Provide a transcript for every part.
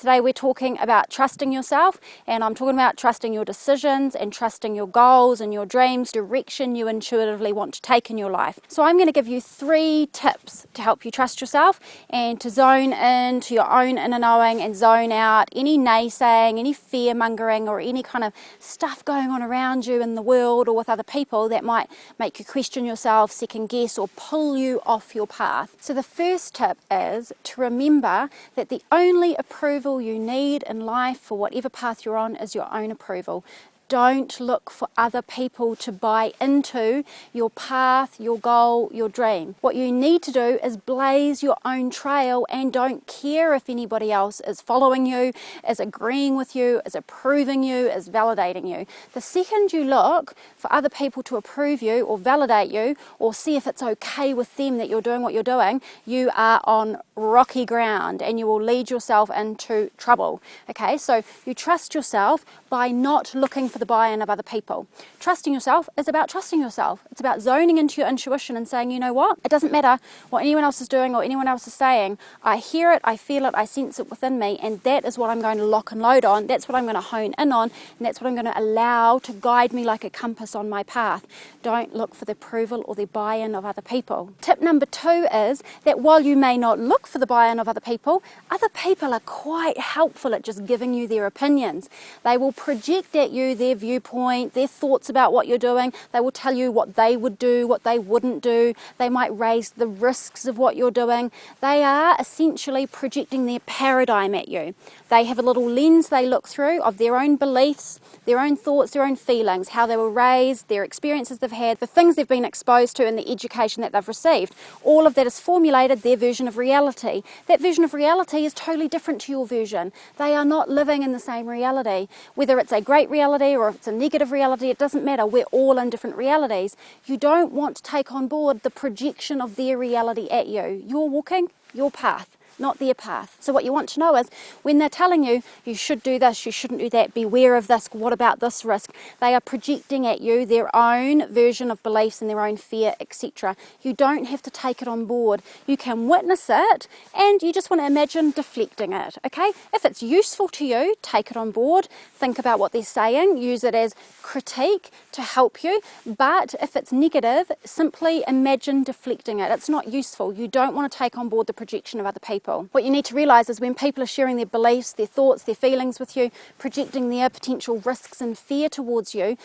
Today we're talking about trusting yourself, and I'm talking about trusting your decisions and trusting your goals and your dreams, direction you intuitively want to take in your life. So I'm going to give you 3 tips to help you trust yourself and to zone into your own inner knowing and zone out any naysaying, any fear mongering or any kind of stuff going on around you in the world or with other people that might make you question yourself, second guess or pull you off your path. So the first tip is to remember that the only approval you need in life for whatever path you're on is your own approval. Don't look for other people to buy into your path, your goal, your dream. What you need to do is blaze your own trail and don't care if anybody else is following you, is agreeing with you, is approving you, is validating you. The second you look for other people to approve you or validate you or see if it's okay with them that you're doing what you're doing, you are on rocky ground and you will lead yourself into trouble. Okay, so you trust yourself by not looking for the buy-in of other people. Trusting yourself is about trusting yourself. It's about zoning into your intuition and saying, you know what? It doesn't matter what anyone else is doing or anyone else is saying. I hear it, I feel it, I sense it within me, and that is what I'm going to lock and load on. That's what I'm going to hone in on, and that's what I'm going to allow to guide me like a compass on my path. Don't look for the approval or the buy-in of other people. Tip number 2 is that while you may not look for the buy-in of other people are quite helpful at just giving you their opinions. They will project at you their viewpoint, their thoughts about what you're doing. They will tell you what they would do, what they wouldn't do. They might raise the risks of what you're doing. They are essentially projecting their paradigm at you. They have a little lens they look through of their own beliefs, their own thoughts, their own feelings, how they were raised, their experiences they've had, the things they've been exposed to and the education that they've received. All of that has formulated their version of reality. That version of reality is totally different to your version. They are not living in the same reality. Whether it's a great reality or if it's a negative reality, it doesn't matter. We're all in different realities. You don't want to take on board the projection of their reality at you. You're walking your path, not their path. So what you want to know is when they're telling you, you should do this, you shouldn't do that, beware of this, what about this risk? They are projecting at you their own version of beliefs and their own fear, etc. You don't have to take it on board. You can witness it and you just want to imagine deflecting it, okay? If it's useful to you, take it on board, think about what they're saying, use it as critique to help you, but if it's negative, simply imagine deflecting it. It's not useful. You don't want to take on board the projection of other people. What you need to realise is when people are sharing their beliefs, their thoughts, their feelings with you, projecting their potential risks and fear towards you,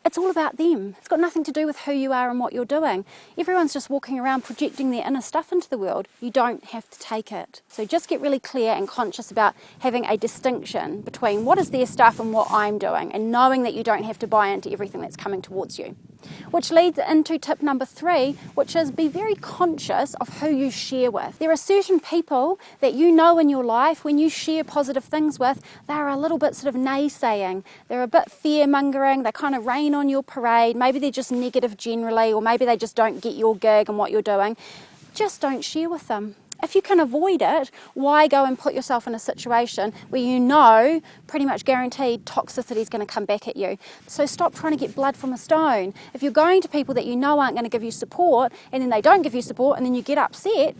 it's all about them. It's got nothing to do with who you are and what you're doing. Everyone's just walking around projecting their inner stuff into the world. You don't have to take it. So just get really clear and conscious about having a distinction between what is their stuff and what I'm doing, and knowing that you don't have to buy into everything that's coming towards you. Which leads into tip number 3, which is be very conscious of who you share with. There are certain people that you know in your life when you share positive things with, they're a little bit sort of naysaying. They're a bit fear-mongering. They kind of rain on your parade. Maybe they're just negative generally, or maybe they just don't get your gig and what you're doing. Just don't share with them. If you can avoid it, why go and put yourself in a situation where you know pretty much guaranteed toxicity is going to come back at you? So stop trying to get blood from a stone. If you're going to people that you know aren't going to give you support and then they don't give you support and then you get upset,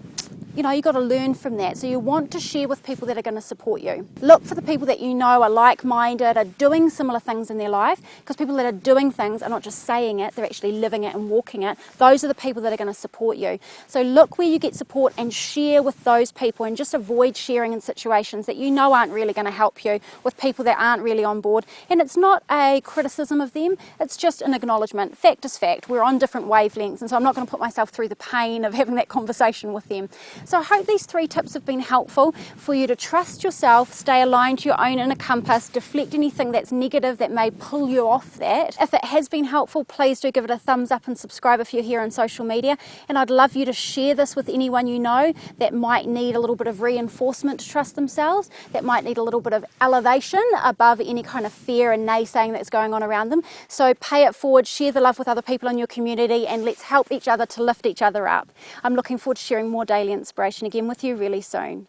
you've got to learn from that. So you want to share with people that are going to support you. Look for the people that you know are like-minded, are doing similar things in their life, because people that are doing things are not just saying it, they're actually living it and walking it. Those are the people that are going to support you. So look where you get support and share with those people, and just avoid sharing in situations that you know aren't really going to help you, with people that aren't really on board. And it's not a criticism of them, it's just an acknowledgement. Fact is fact. We're on different wavelengths, and so I'm not going to put myself through the pain of having that conversation with them. So I hope these 3 tips have been helpful for you to trust yourself, stay aligned to your own inner compass, deflect anything that's negative that may pull you off that. If it has been helpful, please do give it a thumbs up and subscribe if you're here on social media. And I'd love you to share this with anyone you know that might need a little bit of reinforcement to trust themselves, that might need a little bit of elevation above any kind of fear and naysaying that's going on around them. So pay it forward, share the love with other people in your community, and let's help each other to lift each other up. I'm looking forward to sharing more daily inspiration again with you really soon.